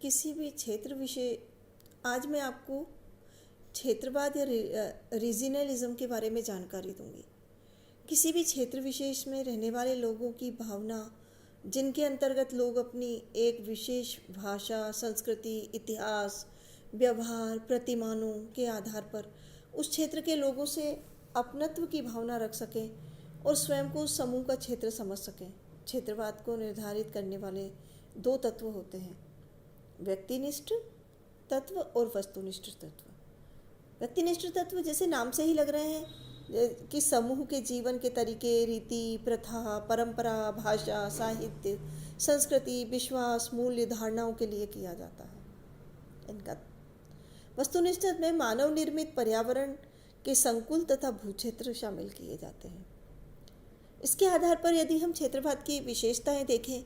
किसी भी क्षेत्र विषय आज मैं आपको क्षेत्रवाद या रीजनलिज्म के बारे में जानकारी दूंगी। किसी भी क्षेत्र विशेष में रहने वाले लोगों की भावना, जिनके अंतर्गत लोग अपनी एक विशेष भाषा, संस्कृति, इतिहास, व्यवहार, प्रतिमानों के आधार पर उस क्षेत्र के लोगों से अपनत्व की भावना रख सकें और स्वयं को उस समूह का क्षेत्र समझ सकें। क्षेत्रवाद को निर्धारित करने वाले दो तत्व होते हैं, व्यक्तिनिष्ठ तत्व और वस्तुनिष्ठ तत्व। व्यक्तिनिष्ठ तत्व जैसे नाम से ही लग रहे हैं कि समूह के जीवन के तरीके, रीति, प्रथा, परंपरा, भाषा, साहित्य, संस्कृति, विश्वास, मूल्य, धारणाओं के लिए किया जाता है। इनका वस्तुनिष्ठ में मानव निर्मित पर्यावरण के संकुल तथा भूक्षेत्र शामिल किए जाते हैं। इसके आधार पर यदि हम क्षेत्रवाद की विशेषताएं देखें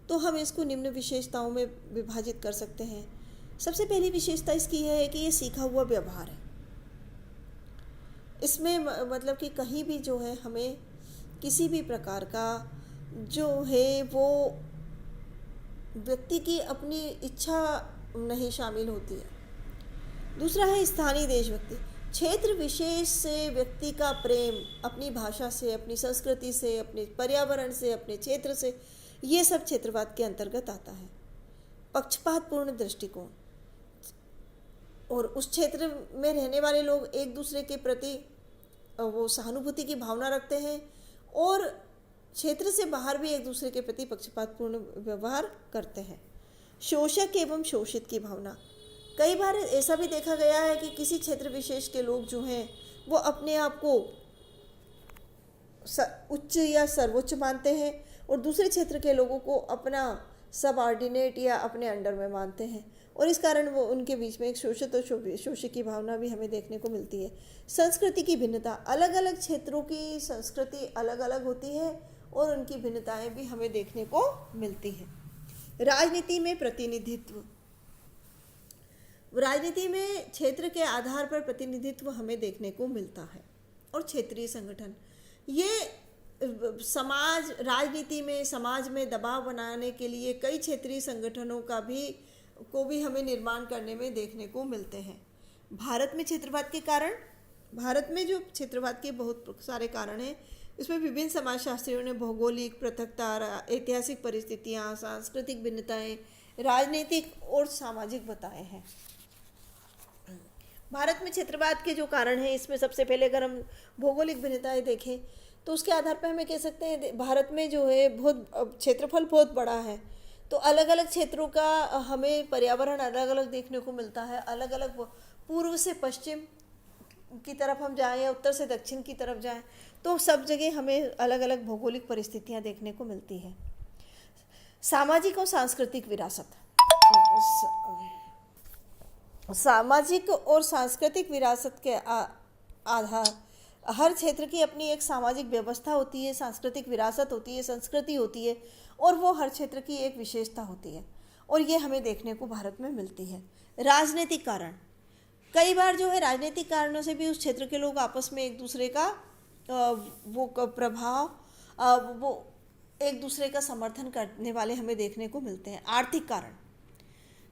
तो हम इसको निम्न विशेषताओं में विभाजित कर सकते हैं। सबसे पहली विशेषता इसकी यह है कि ये सीखा हुआ व्यवहार है। इसमें मतलब कि कहीं भी जो है हमें किसी भी प्रकार का जो है वो व्यक्ति की अपनी इच्छा नहीं शामिल होती है। दूसरा है स्थानीय देशभक्ति। क्षेत्र विशेष से व्यक्ति का प्रेम अपनी भाषा से, अपनी संस्कृति से, अपने पर्यावरण से, अपने क्षेत्र से, ये सब क्षेत्रवाद के अंतर्गत आता है। पक्षपातपूर्ण दृष्टिकोण, और उस क्षेत्र में रहने वाले लोग एक दूसरे के प्रति वो सहानुभूति की भावना रखते हैं और क्षेत्र से बाहर भी एक दूसरे के प्रति पक्षपातपूर्ण व्यवहार करते हैं। शोषक एवं शोषित की भावना, कई बार ऐसा भी देखा गया है कि किसी क्षेत्र विशेष के लोग जो हैं वो अपने आप को उच्च या सर्वोच्च मानते हैं और दूसरे क्षेत्र के लोगों को अपना सबऑर्डिनेट या अपने अंडर में मानते हैं, और इस कारण वो उनके बीच में एक शोषित और शोषित की भावना भी हमें देखने को मिलती है। संस्कृति की भिन्नता, अलग अलग क्षेत्रों की संस्कृति अलग अलग होती है और उनकी भिन्नताएं भी हमें देखने को मिलती हैं। राजनीति में प्रतिनिधित्व, राजनीति में क्षेत्र के आधार पर प्रतिनिधित्व हमें देखने को मिलता है। और क्षेत्रीय संगठन, ये समाज, राजनीति में, समाज में दबाव बनाने के लिए कई क्षेत्रीय संगठनों को भी हमें निर्माण करने में देखने को मिलते हैं। भारत में क्षेत्रवाद के कारण, भारत में जो क्षेत्रवाद के बहुत सारे कारण हैं, इसमें विभिन्न समाजशास्त्रियों ने भौगोलिक पृथकता, ऐतिहासिक परिस्थितियाँ, सांस्कृतिक भिन्नताएं, राजनीतिक और सामाजिक बताए हैं। भारत में क्षेत्रवाद के जो कारण हैं, इसमें सबसे पहले अगर हम भौगोलिक भिन्नताएं देखें तो उसके आधार पर हमें कह सकते हैं भारत में जो है बहुत क्षेत्रफल बहुत बड़ा है, तो अलग अलग क्षेत्रों का हमें पर्यावरण अलग अलग देखने को मिलता है। अलग अलग पूर्व से पश्चिम की तरफ हम जाएं या उत्तर से दक्षिण की तरफ जाएं तो सब जगह हमें अलग अलग भौगोलिक परिस्थितियां देखने को मिलती है। सामाजिक और सांस्कृतिक विरासत, सामाजिक और सांस्कृतिक विरासत के आधार, हर क्षेत्र की अपनी एक सामाजिक व्यवस्था होती है, सांस्कृतिक विरासत होती है, संस्कृति होती है और वो हर क्षेत्र की एक विशेषता होती है और ये हमें देखने को भारत में मिलती है। राजनीतिक कारण, कई बार जो है राजनीतिक कारणों से भी उस क्षेत्र के लोग आपस में एक दूसरे का वो प्रभाव, वो एक दूसरे का समर्थन करने वाले हमें देखने को मिलते हैं। आर्थिक कारण,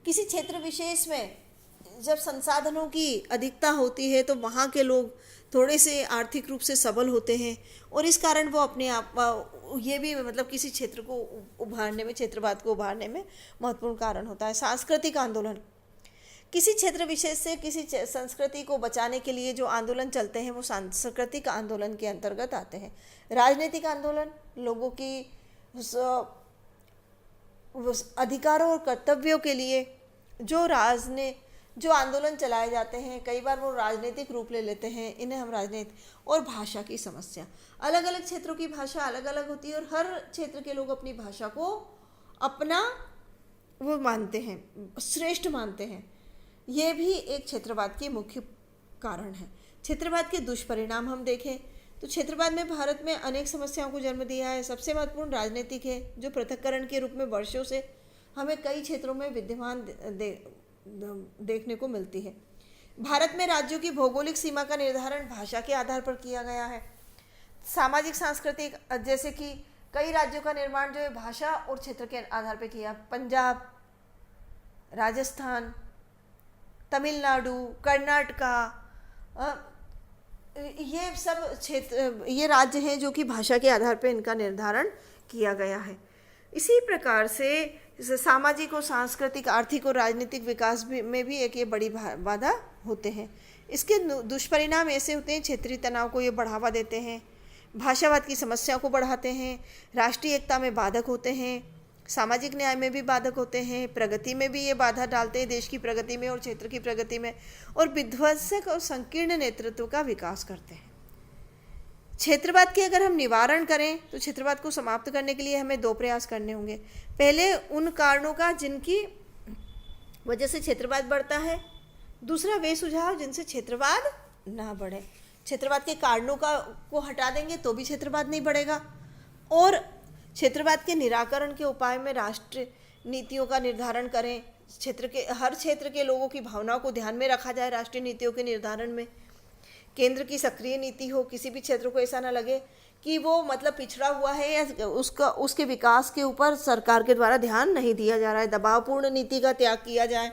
किसी क्षेत्र विशेष में जब संसाधनों की अधिकता होती है तो वहाँ के लोग थोड़े से आर्थिक रूप से सबल होते हैं और इस कारण वो अपने आप, ये भी मतलब किसी क्षेत्र को उभारने में, क्षेत्रवाद को उभारने में महत्वपूर्ण कारण होता है। सांस्कृतिक आंदोलन, किसी क्षेत्र विशेष से किसी संस्कृति को बचाने के लिए जो आंदोलन चलते हैं वो सांस्कृतिक आंदोलन के अंतर्गत आते हैं। राजनीतिक आंदोलन, लोगों की अधिकारों और कर्तव्यों के लिए जो आंदोलन चलाए जाते हैं, कई बार वो राजनीतिक रूप ले लेते हैं, इन्हें हम राजनीति। और भाषा की समस्या, अलग अलग क्षेत्रों की भाषा अलग अलग होती है और हर क्षेत्र के लोग अपनी भाषा को अपना वो मानते हैं, श्रेष्ठ मानते हैं। ये भी एक क्षेत्रवाद के मुख्य कारण है। क्षेत्रवाद के दुष्परिणाम हम देखें तो क्षेत्रवाद में भारत में अनेक समस्याओं को जन्म दिया है। सबसे महत्वपूर्ण राजनीतिक है, जो पृथक्करण के रूप में वर्षों से हमें कई क्षेत्रों में विद्यमान देखने को मिलती है। भारत में राज्यों की भौगोलिक सीमा का निर्धारण भाषा के आधार पर किया गया है। सामाजिक सांस्कृतिक, जैसे कि कई राज्यों का निर्माण जो है भाषा और क्षेत्र के आधार पर किया। पंजाब, राजस्थान, तमिलनाडु, कर्नाटका, ये सब क्षेत्र, ये राज्य हैं जो कि भाषा के आधार पर इनका निर्धारण किया गया है। इसी प्रकार से सामाजिक और सांस्कृतिक, आर्थिक और राजनीतिक विकास में भी एक ये बड़ी बाधा होते हैं। इसके दुष्परिणाम ऐसे होते हैं, क्षेत्रीय तनाव को ये बढ़ावा देते हैं, भाषावाद की समस्या को बढ़ाते हैं, राष्ट्रीय एकता में बाधक होते हैं, सामाजिक न्याय में भी बाधक होते हैं, प्रगति में भी ये बाधा डालते हैं, देश की प्रगति में और क्षेत्र की प्रगति में, और विध्वंसक और संकीर्ण नेतृत्व का विकास करते हैं। क्षेत्रवाद के अगर हम निवारण करें तो क्षेत्रवाद को समाप्त करने के लिए हमें दो प्रयास करने होंगे। पहले उन कारणों का जिनकी वजह से क्षेत्रवाद बढ़ता है, दूसरा वे सुझाव जिनसे क्षेत्रवाद ना बढ़े। क्षेत्रवाद के कारणों को हटा देंगे तो भी क्षेत्रवाद नहीं बढ़ेगा, और क्षेत्रवाद के निराकरण के उपाय में राष्ट्र नीतियों का निर्धारण करें, हर क्षेत्र के लोगों की भावनाओं को ध्यान में रखा जाए राष्ट्रीय नीतियों के निर्धारण में। केंद्र की सक्रिय नीति हो, किसी भी क्षेत्र को ऐसा ना लगे कि वो मतलब पिछड़ा हुआ है या उसके विकास के ऊपर सरकार के द्वारा ध्यान नहीं दिया जा रहा है। दबावपूर्ण नीति का त्याग किया जाए,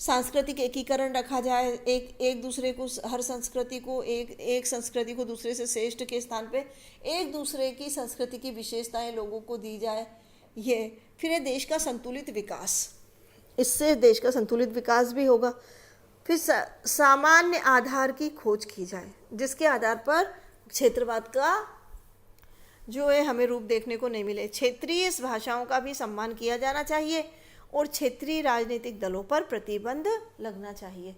सांस्कृतिक एकीकरण रखा जाए, एक दूसरे को, हर संस्कृति को एक संस्कृति को दूसरे से श्रेष्ठ के स्थान पे एक दूसरे की संस्कृति की विशेषताएं लोगों को दी जाए। फिर ये देश का संतुलित विकास, इससे देश का संतुलित विकास भी होगा। फिर सामान्य आधार की खोज की जाए जिसके आधार पर क्षेत्रवाद का जो है हमें रूप देखने को नहीं मिले। क्षेत्रीय भाषाओं का भी सम्मान किया जाना चाहिए और क्षेत्रीय राजनीतिक दलों पर प्रतिबंध लगना चाहिए।